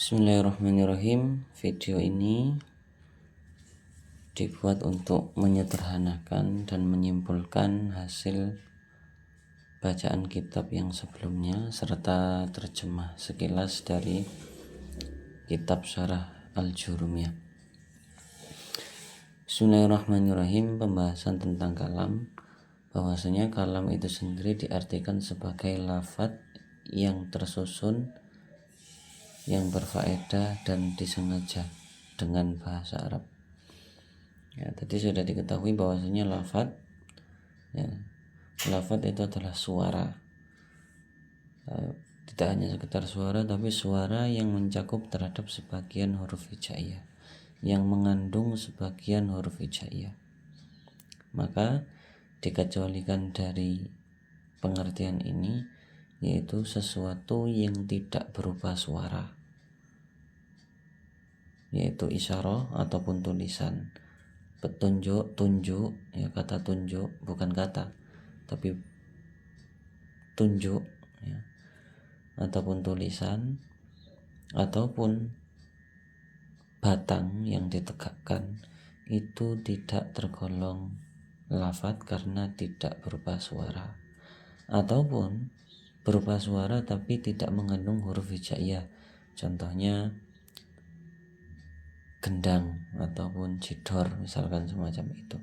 Bismillahirrahmanirrahim. Video ini dibuat untuk menyederhanakan dan menyimpulkan hasil bacaan kitab yang sebelumnya serta terjemah sekilas dari kitab Syarah Al-Jurumiyah. Bismillahirrahmanirrahim. Pembahasan tentang kalam, bahwasanya kalam itu sendiri diartikan sebagai lafadz yang tersusun, yang berfaedah dan disengaja dengan bahasa Arab. Ya, tadi sudah diketahui bahwasanya lafadz itu adalah suara. Tidak hanya sekedar suara, tapi suara yang mencakup terhadap sebagian huruf hijaiyah, yang mengandung sebagian huruf hijaiyah. Maka dikecualikan dari pengertian ini, yaitu sesuatu yang tidak berupa suara, yaitu isyarah ataupun tulisan. Petunjuk, tunjuk, ya, kata tunjuk bukan kata, tapi tunjuk, ya, ataupun tulisan, ataupun batang yang ditegakkan, itu tidak tergolong lafadz karena tidak berupa suara. Ataupun berupa suara tapi tidak mengandung huruf hijaiyah, contohnya gendang ataupun jidor, misalkan semacam itu.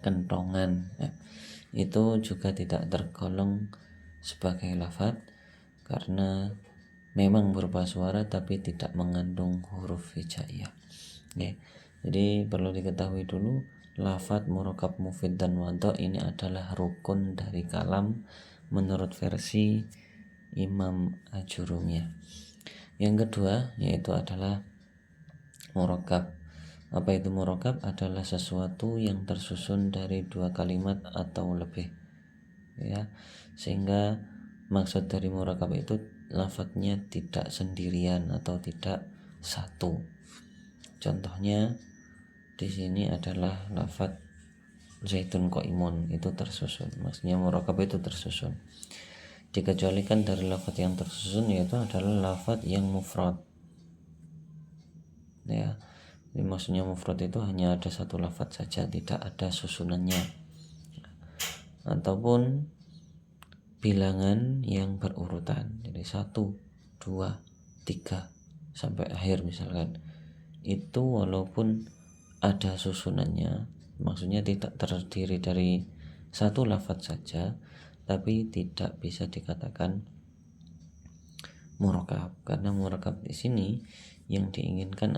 Kentongan, ya, itu juga tidak tergolong sebagai lafadz karena memang berupa suara tapi tidak mengandung huruf hijaiyah. Ya, jadi perlu diketahui dulu, lafadz murakkab, mufid dan wadha ini adalah rukun dari kalam menurut versi Imam Ajurumiyah. Yang kedua yaitu adalah murakkab. Apa itu murakkab? Adalah sesuatu yang tersusun dari dua kalimat atau lebih, ya, sehingga maksud dari murakkab itu lafadznya tidak sendirian atau tidak satu. Contohnya di sini adalah lafadz zaitun qaimun, itu tersusun, maksudnya murakkab itu tersusun. Dikecualikan dari lafadz yang tersusun yaitu adalah lafadz yang mufrad, ya. Jadi maksudnya mufrad itu hanya ada satu lafadz saja, tidak ada susunannya, ataupun bilangan yang berurutan, jadi 1, 2, 3 sampai akhir misalkan. Itu walaupun ada susunannya, maksudnya tidak terdiri dari satu lafadz saja, tapi tidak bisa dikatakan murakkab, karena murakkab di sini yang diinginkan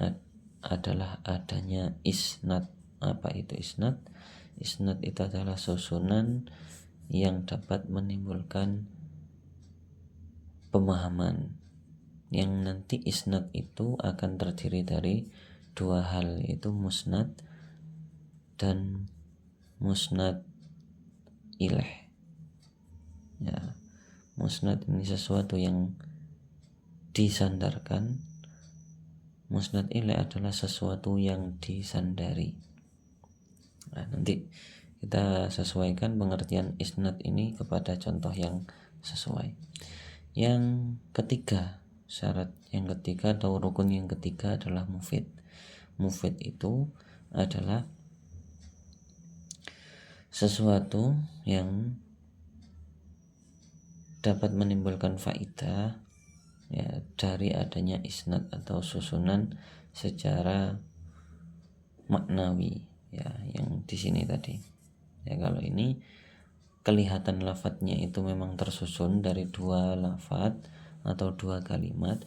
adalah adanya isnad. Apa itu isnad? Isnad itu adalah susunan yang dapat menimbulkan pemahaman, yang nanti isnad itu akan terdiri dari dua hal, yaitu musnad dan musnad ilaih. Ya, musnad ini sesuatu yang disandarkan, musnad ilaih adalah sesuatu yang disandari. Nah, nanti kita sesuaikan pengertian isnad ini kepada contoh yang sesuai. Yang ketiga, syarat yang ketiga atau rukun yang ketiga adalah mufid. Mufid itu adalah sesuatu yang dapat menimbulkan faidah, ya, dari adanya isnad atau susunan secara maknawi, ya, yang di sini tadi. Ya, kalau ini kelihatan lafadznya itu memang tersusun dari dua lafadz atau dua kalimat.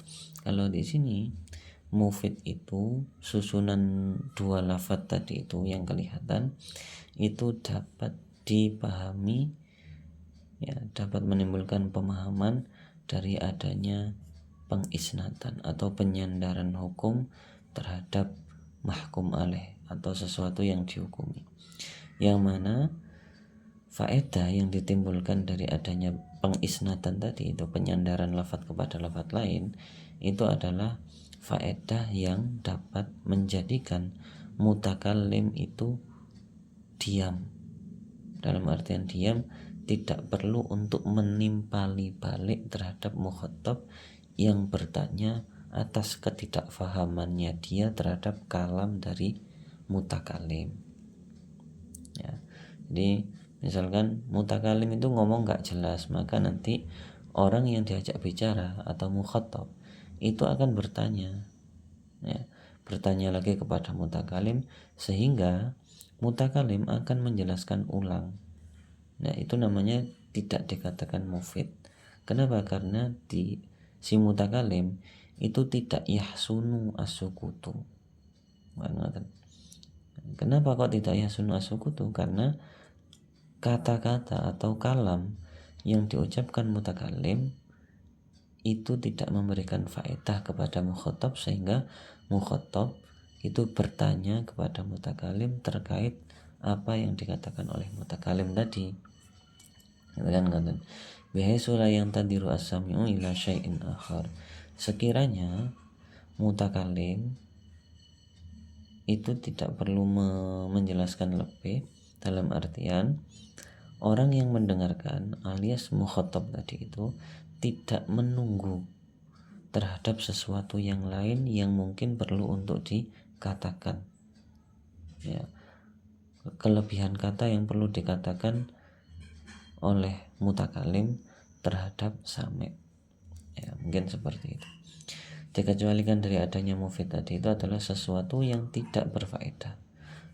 Kalau di sini mufid itu susunan dua lafadz tadi itu yang kelihatan, itu dapat dipahami, ya, dapat menimbulkan pemahaman dari adanya pengisnatan atau penyandaran hukum terhadap mahkum alaih atau sesuatu yang dihukumi, yang mana faedah yang ditimbulkan dari adanya pengisnatan tadi itu, penyandaran lafadz kepada lafadz lain, itu adalah faedah yang dapat menjadikan mutakallim itu diam. Dalam artian diam, tidak perlu untuk menimpali balik terhadap mukhatab yang bertanya atas ketidakfahamannya dia terhadap kalam dari mutakalim. Ya. Jadi misalkan mutakalim itu ngomong gak jelas, maka nanti orang yang diajak bicara atau mukhatab itu akan bertanya, ya, bertanya lagi kepada mutakalim, sehingga mutakalim akan menjelaskan ulang. Nah, itu namanya tidak dikatakan mufid. Kenapa? Karena di si mutakalim itu tidak yahsunu as-sukutu. Kenapa kok tidak yahsunu as-sukutu? Karena kata-kata atau kalam yang diucapkan mutakalim itu tidak memberikan faedah kepada mukhatab, sehingga mukhatab itu bertanya kepada mutakalim terkait apa yang dikatakan oleh mutakalim tadi. Kan bihaisu la yantadiru as-sami'u ila syai'in akhar. Sekiranya mutakalim itu tidak perlu menjelaskan lebih, dalam artian orang yang mendengarkan alias mukhatab tadi itu tidak menunggu terhadap sesuatu yang lain yang mungkin perlu untuk dikatakan, ya, kelebihan kata yang perlu dikatakan oleh mutakalim terhadap sami', ya, mungkin seperti itu. Dikecualikan dari adanya mufid tadi itu adalah sesuatu yang tidak berfaedah.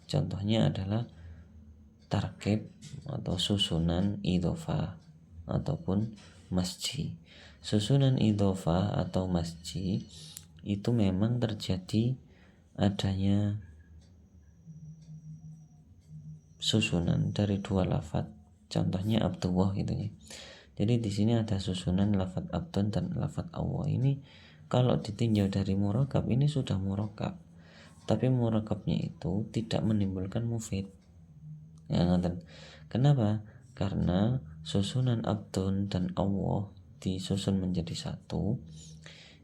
Contohnya adalah tarkib atau susunan idhofah ataupun masji. Susunan idhofah atau masji itu memang terjadi adanya susunan dari dua lafadz. Contohnya Abdullah gitu ya. Jadi di sini ada susunan lafadz Abdun dan lafadz Allah. Ini kalau ditinjau dari murakab ini sudah murakab. Tapi murakabnya itu tidak menimbulkan mufid. Ya, kenapa? Karena susunan Abdun dan Allah disusun menjadi satu,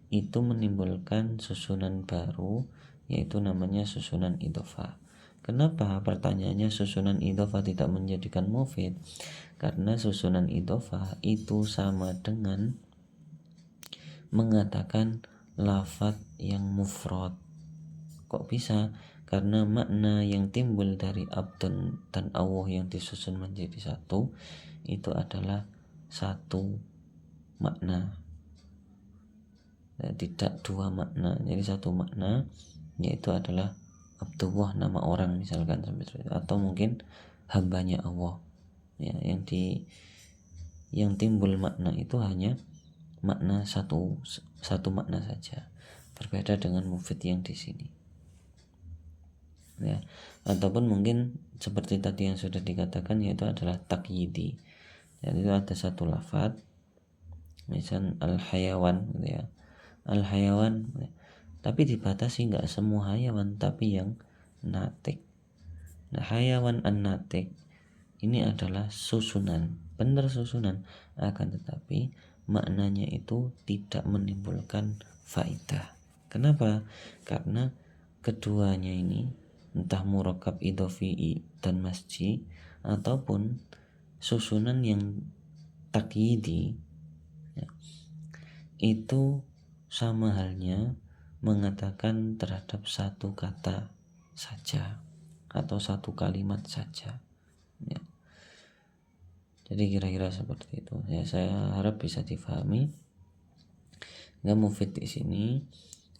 itu menimbulkan susunan baru, yaitu namanya susunan idhofah. Kenapa pertanyaannya susunan idhofah tidak menjadikan mufid? Karena susunan idhofah itu sama dengan mengatakan lafadz yang mufrad. Kok bisa? Karena makna yang timbul dari Abdun dan Allah yang disusun menjadi satu itu adalah satu makna, tidak dua makna. Jadi satu makna, yaitu adalah Abdullah, nama orang misalkan, atau mungkin hambanya Allah, ya, yang timbul makna itu hanya makna satu makna saja, berbeda dengan mufid yang di sini. Ya, ataupun mungkin seperti tadi yang sudah dikatakan, yaitu adalah takyidi. Jadi itu ada satu lafadz, misal al-hayawan gitu ya. Al-hayawan, tapi dibatasi nggak semua hayawan, tapi yang natik. Nah, hayawan an-natik ini adalah susunan, benar susunan, akan tetapi maknanya itu tidak menimbulkan faidah. Kenapa? Karena keduanya ini, entah murakab idhofi dan masji ataupun susunan yang takyidi, ya, itu sama halnya mengatakan terhadap satu kata saja atau satu kalimat saja, ya. Jadi kira-kira seperti itu. Ya, saya harap bisa difahami. Nggak mufid di sini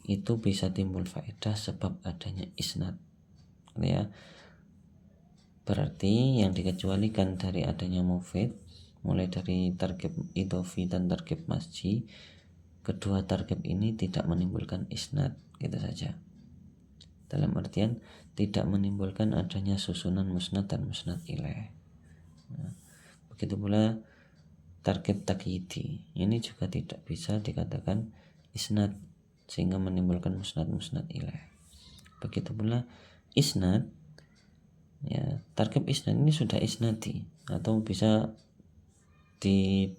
itu bisa timbul faedah sebab adanya isnad, ya. Berarti yang dikecualikan dari adanya mufid, mulai dari tarkib idhofi dan tarkib masji, kedua tarkib ini tidak menimbulkan isnad, gitu saja. Dalam artian tidak menimbulkan adanya susunan musnad dan musnad ilaih. Nah, begitu pula tarkib takyidi ini juga tidak bisa dikatakan isnad, sehingga menimbulkan musnad ilaih. Begitu pula isnad, ya, tarkib isnad ini sudah isnadi atau bisa di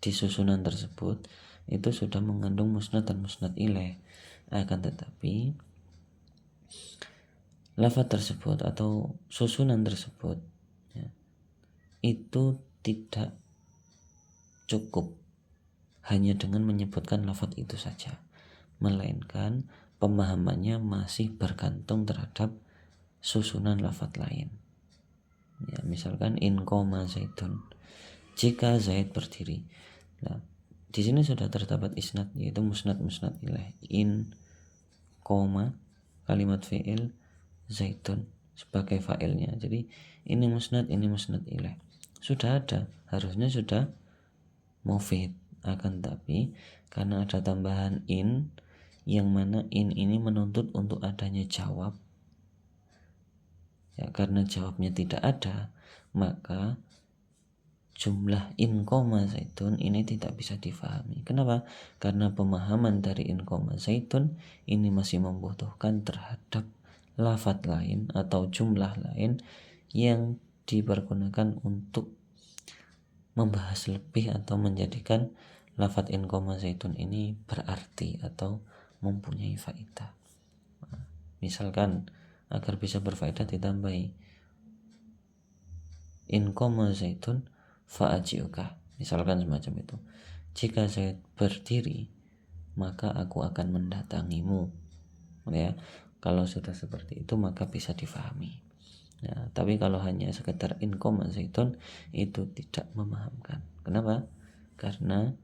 susunan tersebut itu sudah mengandung musnad dan musnad ilaih. Akan tetapi lafaz tersebut atau susunan tersebut, ya, itu tidak cukup hanya dengan menyebutkan lafadz itu saja, melainkan pemahamannya masih bergantung terhadap susunan lafadz lain. Ya, misalkan in koma zaidun, jika Zaid berdiri. Nah, di sini sudah terdapat isnad, yaitu musnad ilaih. In koma kalimat fi'il zaidun sebagai fa'ilnya. Jadi ini musnad ilaih. Sudah ada, harusnya sudah mufid. Akan tapi karena ada tambahan in, yang mana in ini menuntut untuk adanya jawab. Ya, karena jawabnya tidak ada, maka jumlah in koma zaitun ini tidak bisa difahami. Kenapa? Karena pemahaman dari in koma zaitun ini masih membutuhkan terhadap lafadz lain atau jumlah lain yang dipergunakan untuk membahas lebih atau menjadikan lafadz in koma zaitun ini berarti atau mempunyai faedah. Misalkan agar bisa berfaedah ditambahi in koma zaitun fa'ajiuka, misalkan semacam itu. Jika Zaid berdiri, maka aku akan mendatangimu. Ya, kalau sudah seperti itu maka bisa difahami. Ya, tapi kalau hanya sekedar in koma zaitun itu tidak memahamkan. Kenapa? Karena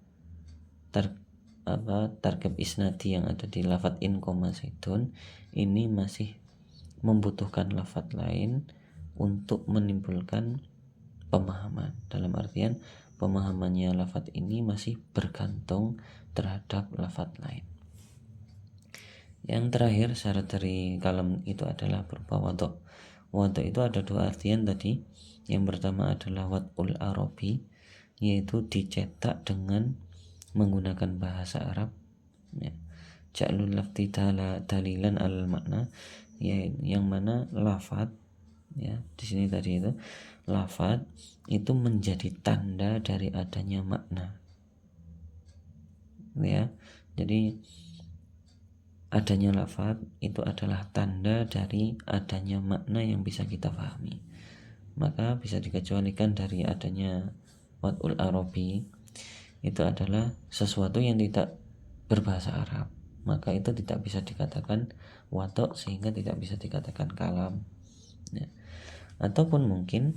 tarkib isnadi yang ada di lafadz in koma zaitun ini masih membutuhkan lafadz lain untuk menimbulkan pemahaman. Dalam artian pemahamannya lafadz ini masih bergantung terhadap lafadz lain. Yang terakhir syarat dari kalam itu adalah berupa wadhu. Wadhu itu ada dua artian tadi. Yang pertama adalah wad'ul arabi, yaitu dicetak dengan menggunakan bahasa Arab. Ya. Ja'lul lafzi dalilan al makna, ya, yang mana lafadz, ya, di sini tadi itu lafadz itu menjadi tanda dari adanya makna. Ya, jadi adanya lafadz itu adalah tanda dari adanya makna yang bisa kita pahami. Maka bisa dikecualikan dari adanya wad'ul arabi, itu adalah sesuatu yang tidak berbahasa Arab, maka itu tidak bisa dikatakan wadhu, sehingga tidak bisa dikatakan kalam. Ya. Ataupun mungkin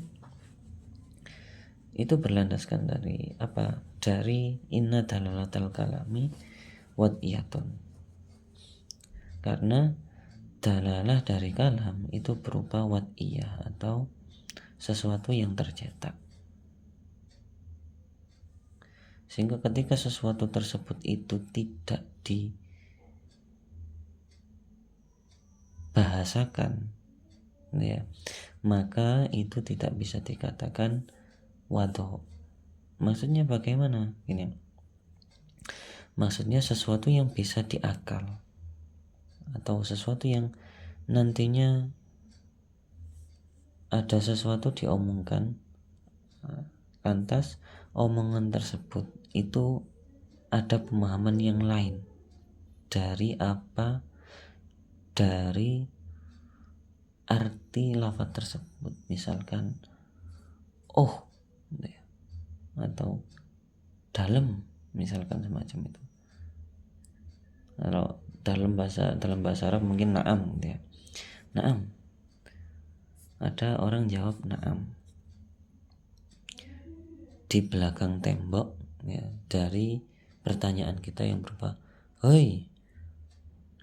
itu berlandaskan dari apa? Dari inna dalalatal kalami wad'iyatun. Karena dalalah dari kalam itu berupa wad'iyah atau sesuatu yang tercetak. Sehingga ketika sesuatu tersebut itu tidak dibahasakan, ya, maka itu tidak bisa dikatakan wadhu. Maksudnya bagaimana? Ini maksudnya sesuatu yang bisa diakal, atau sesuatu yang nantinya ada sesuatu diomongkan, lantas omongan tersebut itu ada pemahaman yang lain dari apa, dari arti lafaz tersebut. Misalkan oh, atau dalam, misalkan semacam itu. Kalau dalam bahasa Arab mungkin na'am, gitu ya. Na'am. Ada orang jawab na'am di belakang tembok, ya, dari pertanyaan kita yang berupa hoi,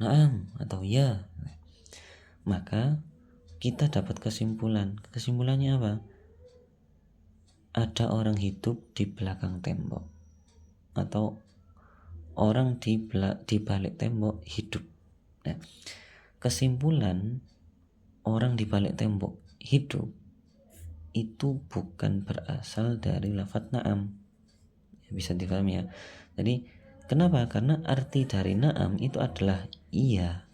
na'am atau ya. Maka kita dapat kesimpulannya apa? Ada orang hidup di belakang tembok, atau orang di balik tembok hidup. Nah, kesimpulan orang di balik tembok hidup itu bukan berasal dari lafadz na'am. Bisa dipahami ya. Jadi kenapa? Karena arti dari na'am itu adalah iya.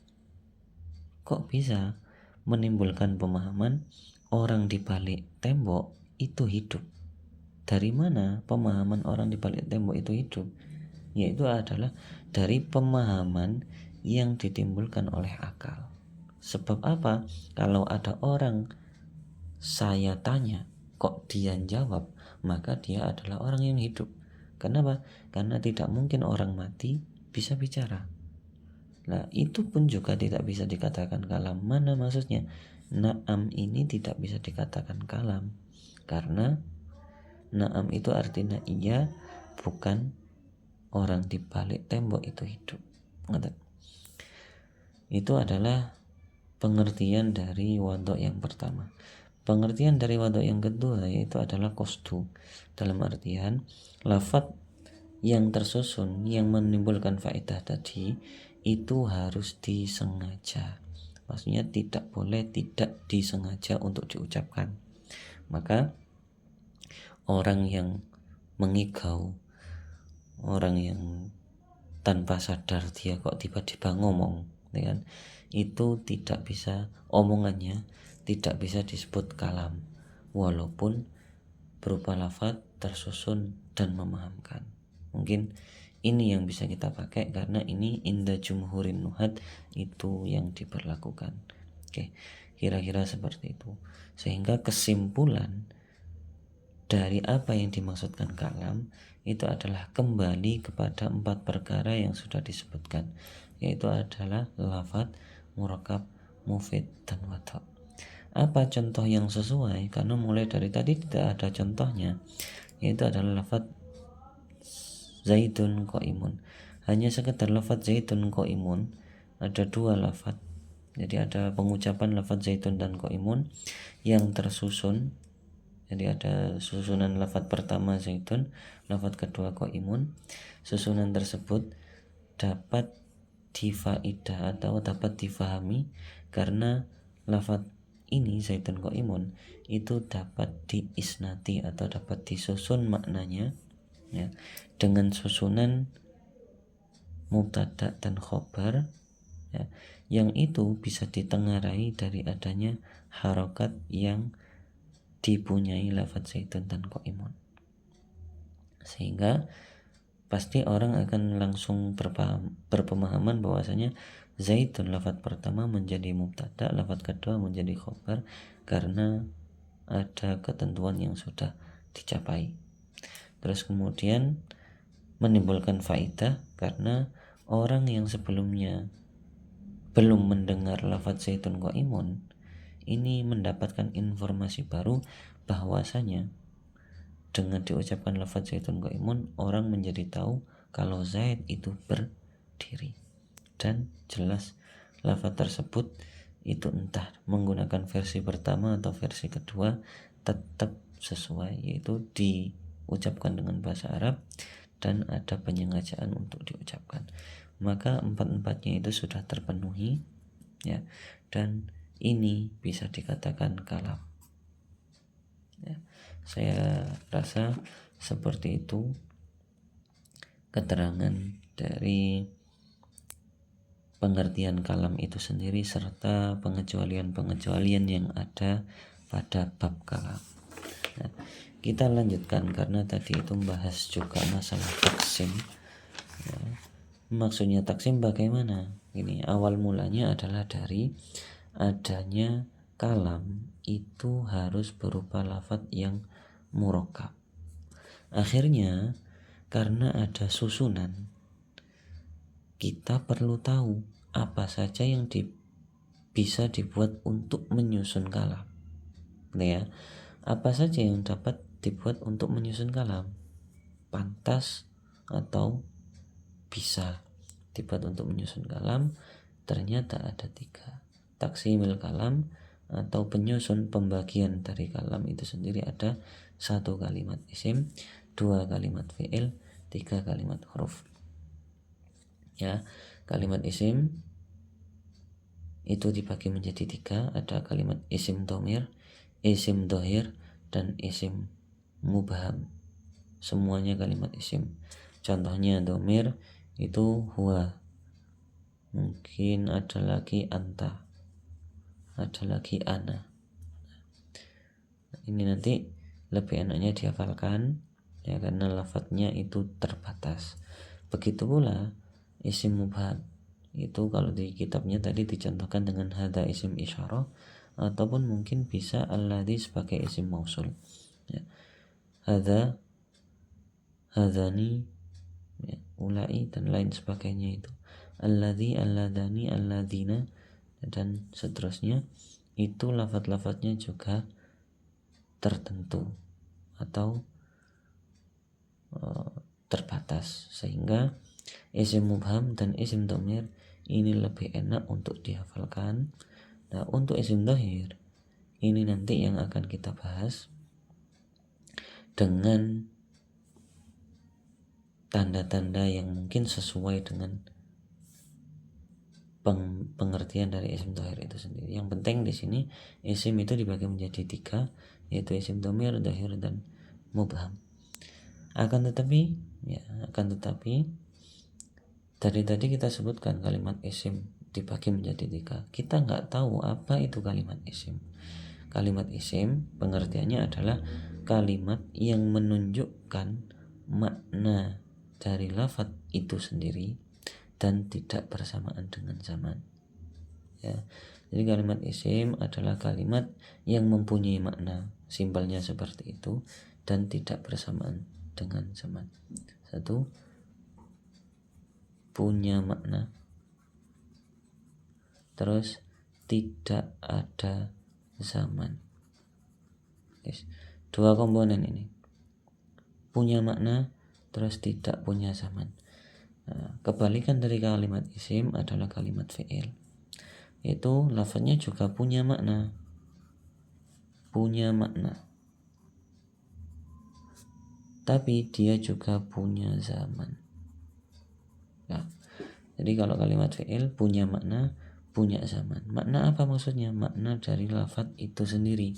Kok bisa menimbulkan pemahaman orang di balik tembok itu hidup? Dari mana pemahaman orang di balik tembok itu hidup? Yaitu adalah dari pemahaman yang ditimbulkan oleh akal. Sebab apa? Kalau ada orang saya tanya, kok dia jawab, maka dia adalah orang yang hidup. Kenapa? Karena tidak mungkin orang mati bisa bicara. Nah, itu pun juga tidak bisa dikatakan kalam. Mana maksudnya? Na'am ini tidak bisa dikatakan kalam karena na'am itu artinya iya, bukan orang di balik tembok itu hidup. Itu adalah pengertian dari wadok yang pertama. Pengertian dari wadok yang kedua yaitu adalah qasdu, dalam artian lafadz yang tersusun yang menimbulkan faedah tadi itu harus disengaja. Maksudnya tidak boleh tidak disengaja untuk diucapkan. Maka orang yang mengigau, orang yang tanpa sadar dia kok tiba-tiba ngomong, ya kan? Itu tidak bisa, omongannya tidak bisa disebut kalam walaupun berupa lafaz tersusun dan memahamkan. Mungkin ini yang bisa kita pakai karena ini inda jumhurin nuhat itu yang diberlakukan. Oke, kira-kira seperti itu. Sehingga kesimpulan dari apa yang dimaksudkan kalam itu adalah kembali kepada 4 perkara yang sudah disebutkan, yaitu adalah lafaz, murakkab, mufid, dan wadok. Apa contoh yang sesuai? Karena mulai dari tadi tidak ada contohnya, yaitu adalah lafaz zaidun qaimun. Hanya sekedar lafaz zaidun qaimun, ada 2 lafaz. Jadi ada pengucapan lafaz zaidun dan qaimun yang tersusun. Jadi ada susunan lafaz pertama zaidun, lafaz kedua qaimun. Susunan tersebut dapat difaidah atau dapat difahami karena lafaz ini zaidun qaimun itu dapat diisnati atau dapat disusun maknanya, ya, dengan susunan mubtada dan khobar, ya, yang itu bisa ditengarai dari adanya harokat yang dipunyai lafaz zaidun dan qaimun, sehingga pasti orang akan langsung berpemahaman bahwasanya zaidun lafaz pertama menjadi mubtada, lafaz kedua menjadi khobar karena ada ketentuan yang sudah dicapai. Terus kemudian menimbulkan faedah karena orang yang sebelumnya belum mendengar lafaz zaidun qaimun ini mendapatkan informasi baru bahwasanya dengan diucapkan lafaz zaidun qaimun orang menjadi tahu kalau Zaid itu berdiri, dan jelas lafaz tersebut itu entah menggunakan versi pertama atau versi kedua tetap sesuai, yaitu diucapkan dengan bahasa Arab dan ada penyengajaan untuk diucapkan. Maka 4-4-nya itu sudah terpenuhi, ya, dan ini bisa dikatakan kalam, ya. Saya rasa seperti itu keterangan dari pengertian kalam itu sendiri serta pengecualian-pengecualian yang ada pada bab kalam. Nah, kita lanjutkan karena tadi itu membahas juga masalah taksim, ya. Maksudnya taksim bagaimana? Ini awal mulanya adalah dari adanya kalam itu harus berupa lafaz yang murakkab. Akhirnya karena ada susunan, kita perlu tahu apa saja yang bisa dibuat untuk menyusun kalam, ya. Apa saja yang dapat dibuat untuk menyusun kalam, pantas atau bisa dibuat untuk menyusun kalam. Ternyata ada 3. Taksimil kalam atau penyusun pembagian dari kalam itu sendiri ada 1 kalimat isim, 2 kalimat fi'il, 3 kalimat huruf. Ya, kalimat isim itu dibagi menjadi 3, ada kalimat isim dhamir, isim dhahir, dan isim mubham. Semuanya kalimat isim. Contohnya dhamir itu huwa, mungkin ada lagi anta, ada lagi ana. Ini nanti lebih enaknya dihafalkan, ya, karena lafadznya itu terbatas. Begitu pula isim mubham itu kalau di kitabnya tadi dicontohkan dengan hadza isim isyarah ataupun mungkin bisa alladzi sebagai isim mausul, ya. Hadza hadzani, ya, ulai dan lain sebagainya itu, alladzi, alladani, alladzina dan seterusnya, itu lafadz-lafadznya juga tertentu atau terbatas, sehingga isim mubham dan isim dhamir ini lebih enak untuk dihafalkan. Nah, untuk isim dhahir ini nanti yang akan kita bahas dengan tanda-tanda yang mungkin sesuai dengan pengertian dari isim dhahir itu sendiri. Yang penting di sini isim itu dibagi menjadi 3, yaitu isim dhamir, dhahir dan mubham. Akan tetapi tadi kita sebutkan kalimat isim dibagi menjadi 3. Kita nggak tahu apa itu kalimat isim. Kalimat isim pengertiannya adalah kalimat yang menunjukkan makna dari lafadz itu sendiri dan tidak bersamaan dengan zaman. Ya. Jadi kalimat isim adalah kalimat yang mempunyai makna, simpelnya seperti itu, dan tidak bersamaan dengan zaman. 1, punya makna, terus tidak ada zaman. Yes. 2 komponen ini, punya makna terus tidak punya zaman. Nah, kebalikan dari kalimat isim adalah kalimat fi'il, yaitu lafaznya juga punya makna, tapi dia juga punya zaman. Nah, jadi kalau kalimat fi'il punya makna, punya zaman. Makna apa maksudnya? Makna dari lafaz itu sendiri.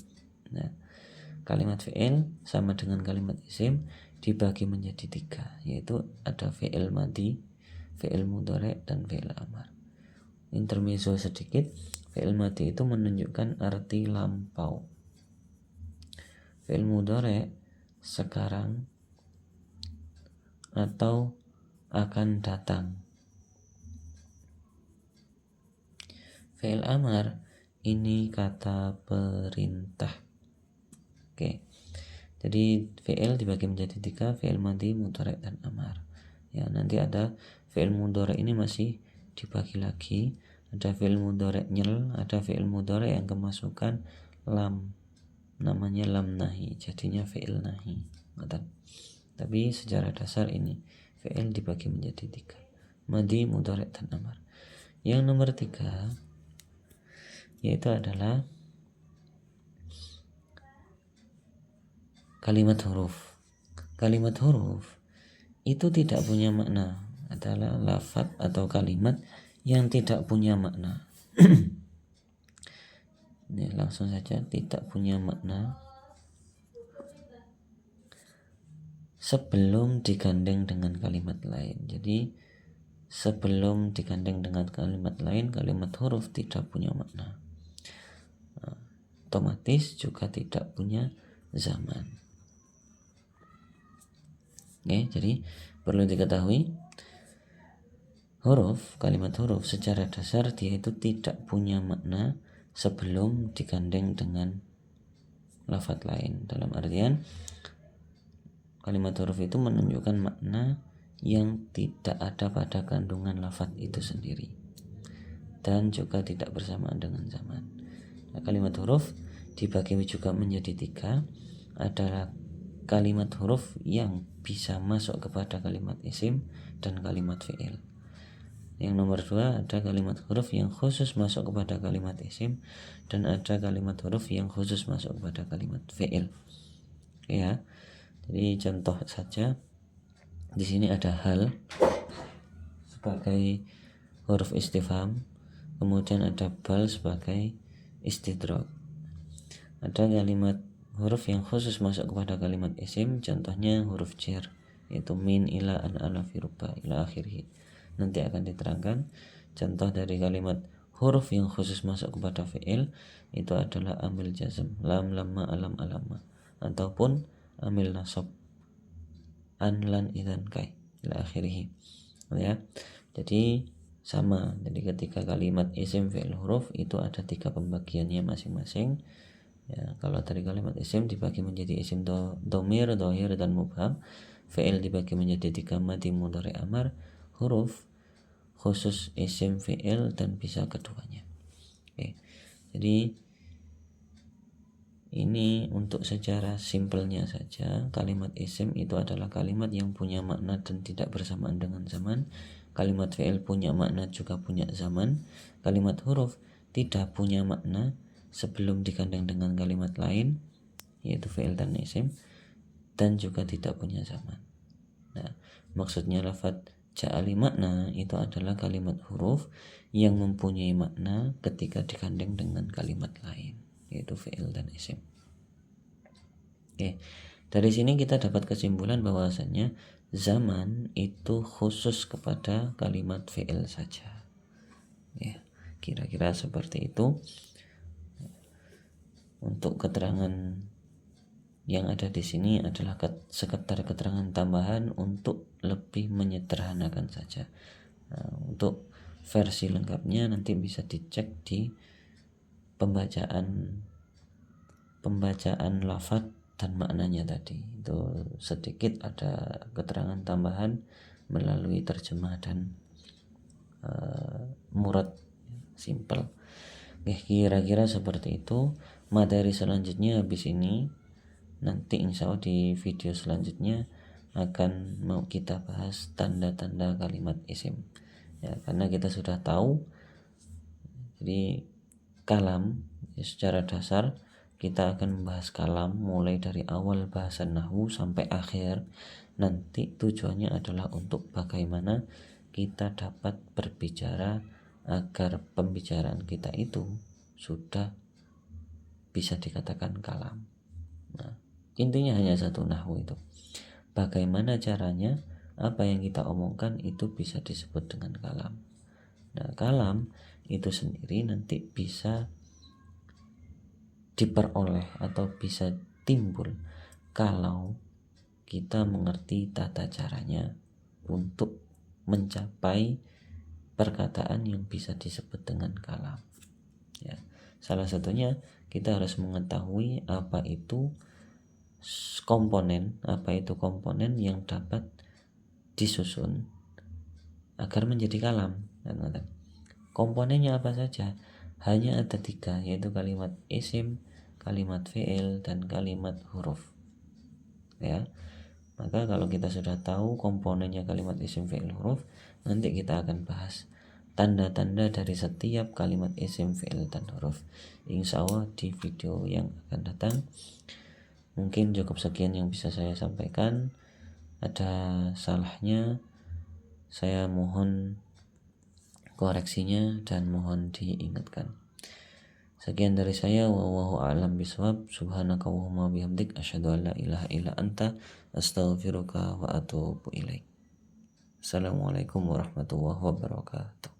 Nah, kalimat fi'il sama dengan kalimat isim dibagi menjadi 3, yaitu ada fi'il madhi, fi'il mudhari, dan fi'il amar. Intermezzo sedikit, fi'il madhi itu menunjukkan arti lampau. Fi'il mudhari sekarang atau akan datang. Fi'il amar ini kata perintah. Oke. Jadi fi'il dibagi menjadi 3, fi'il madhi, mudhari, dan amar. Ya, nanti ada fi'il mudhari ini masih dibagi lagi. Ada fi'il mudhari nyel, ada fi'il mudhari yang kemasukan lam, namanya lam nahi, jadinya fi'il nahi. Tapi secara dasar ini fi'il dibagi menjadi 3, madhi, mudhari, dan amar. Yang nomor 3 yaitu adalah kalimat huruf. Kalimat huruf itu tidak punya makna, adalah lafaz atau kalimat yang tidak punya makna. Ini langsung saja, tidak punya makna sebelum digandeng dengan kalimat lain. Jadi sebelum digandeng dengan kalimat lain, kalimat huruf tidak punya makna. Otomatis juga tidak punya zaman. Oke, jadi perlu diketahui kalimat huruf secara dasar dia itu tidak punya makna sebelum digandeng dengan lafaz lain. Dalam artian kalimat huruf itu menunjukkan makna yang tidak ada pada kandungan lafaz itu sendiri dan juga tidak bersamaan dengan zaman. Nah, kalimat huruf dibagi juga menjadi 3, adalah kalimat huruf yang bisa masuk kepada kalimat isim dan kalimat fi'il. Yang nomor 2 ada kalimat huruf yang khusus masuk kepada kalimat isim dan ada kalimat huruf yang khusus masuk kepada kalimat fi'il. Ya. Jadi contoh saja, di sini ada hal sebagai huruf istifham, kemudian ada bal sebagai istidrak. Ada kalimat huruf yang khusus masuk kepada kalimat isim, contohnya huruf jar, yaitu min, ila, an, ala, fi, ruba, ila akhirih. Nanti akan diterangkan. Contoh dari kalimat huruf yang khusus masuk kepada fi'il itu adalah amil jazm, lam, lamma, alam, alama, ataupun amil nasab, an, lan, idan, kai, ila akhirih. Ya. Jadi sama. Jadi ketika kalimat isim fi'il huruf itu ada 3 pembagiannya masing-masing. Ya, kalau tadi kalimat isim dibagi menjadi isim domir, dohir, dan mubham. Fi'il dibagi menjadi 3 madi, mudhari, amar. Huruf khusus isim, fi'il, dan bisa keduanya. Oke. Jadi ini untuk secara simpelnya saja, kalimat isim itu adalah kalimat yang punya makna dan tidak bersamaan dengan zaman. Kalimat fi'il punya makna juga punya zaman. Kalimat huruf tidak punya makna sebelum digandeng dengan kalimat lain, yaitu fi'il dan isim, dan juga tidak punya zaman. Nah, maksudnya lafadz ja'ali makna itu adalah kalimat huruf yang mempunyai makna ketika digandeng dengan kalimat lain, yaitu fi'il dan isim. Oke, dari sini kita dapat kesimpulan bahwasanya zaman itu khusus kepada kalimat fi'il saja. Ya, kira-kira seperti itu. Untuk keterangan yang ada di sini adalah sekedar keterangan tambahan untuk lebih menyederhanakan saja. Nah, untuk versi lengkapnya nanti bisa dicek di pembacaan lafaz dan maknanya tadi. Itu sedikit ada keterangan tambahan melalui terjemah dan murad simple. Kira-kira seperti itu. Materi selanjutnya habis ini, nanti insya Allah di video selanjutnya akan mau kita bahas tanda-tanda kalimat isim. Ya, karena kita sudah tahu, jadi kalam ya, secara dasar kita akan membahas kalam mulai dari awal bahasan nahwu sampai akhir. Nanti tujuannya adalah untuk bagaimana kita dapat berbicara agar pembicaraan kita itu sudah bisa dikatakan kalam. Nah, intinya hanya satu, nahwu itu. Bagaimana caranya apa yang kita omongkan itu bisa disebut dengan kalam. Nah, kalam itu sendiri nanti bisa diperoleh atau bisa timbul kalau kita mengerti tata caranya untuk mencapai perkataan yang bisa disebut dengan kalam. Ya, salah satunya kita harus mengetahui apa itu komponen yang dapat disusun agar menjadi kalam. Komponennya apa saja? Hanya ada 3, yaitu kalimat isim, kalimat fi'il, dan kalimat huruf. Ya, maka kalau kita sudah tahu komponennya kalimat isim, fi'il, huruf, nanti kita akan bahas tanda-tanda dari setiap kalimat isim, fi'il, dan huruf. Insya Allah di video yang akan datang. Mungkin cukup sekian yang bisa saya sampaikan. Ada salahnya saya mohon koreksinya dan mohon diingatkan. Sekian dari saya, wallahu a'lam bishawab. Subhanakallahumma bihamdik, asyhadu an la ilaha illa anta, astaghfiruka wa atubu ilaik. Assalamualaikum warahmatullahi wabarakatuh.